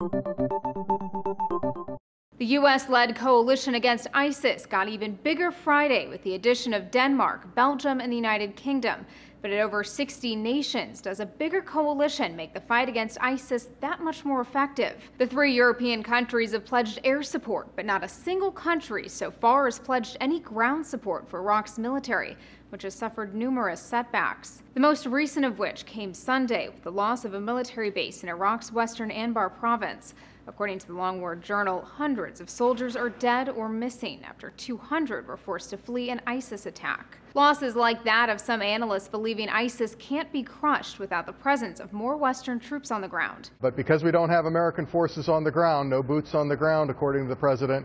The U.S.-led coalition against ISIS got even bigger Friday with the addition of Denmark, Belgium, and the United Kingdom. But at over 60 nations, does a bigger coalition make the fight against ISIS that much more effective? The three European countries have pledged air support, but not a single country so far has pledged any ground support for Iraq's military, which has suffered numerous setbacks. The most recent of which came Sunday with the loss of a military base in Iraq's western Anbar province. According to the Long War Journal, hundreds of soldiers are dead or missing after 200 were forced to flee an ISIS attack. Losses like that have some analysts believing ISIS can't be crushed without the presence of more Western troops on the ground. But because we don't have American forces on the ground, no boots on the ground, according to the president,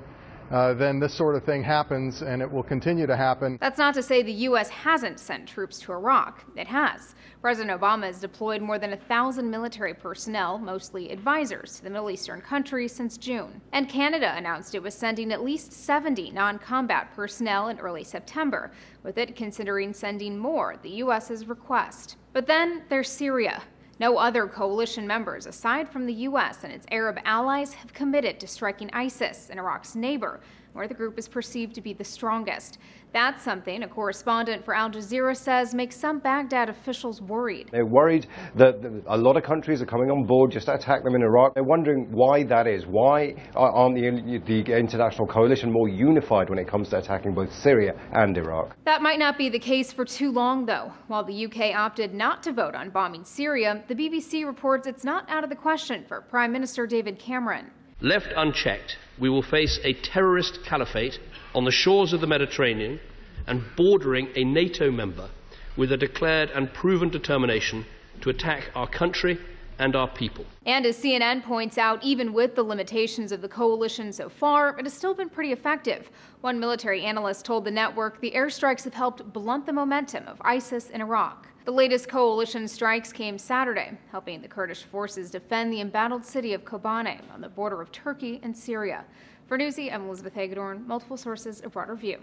then this sort of thing happens, and it will continue to happen. That's not to say the U.S. hasn't sent troops to Iraq. It has. President Obama has deployed more than 1,000 military personnel, mostly advisors, to the Middle Eastern countries since June. And Canada announced it was sending at least 70 non-combat personnel in early September, with it considering sending more at the U.S.'s request. But then there's Syria. No other coalition members, aside from the U.S. and its Arab allies, have committed to striking ISIS, and Iraq's neighbor, where the group is perceived to be the strongest. That's something a correspondent for Al Jazeera says makes some Baghdad officials worried. They're worried that a lot of countries are coming on board just to attack them in Iraq. They're wondering why that is. Why aren't the international coalition more unified when it comes to attacking both Syria and Iraq? That might not be the case for too long, though. While the UK opted not to vote on bombing Syria, the BBC reports it's not out of the question for Prime Minister David Cameron. Left unchecked, we will face a terrorist caliphate on the shores of the Mediterranean and bordering a NATO member with a declared and proven determination to attack our country and our people. And as CNN points out, even with the limitations of the coalition so far, it has still been pretty effective. One military analyst told the network the airstrikes have helped blunt the momentum of ISIS in Iraq. The latest coalition strikes came Saturday, helping the Kurdish forces defend the embattled city of Kobane on the border of Turkey and Syria. For Newsy, I'm Elizabeth Hagedorn. Multiple sources, a broader view.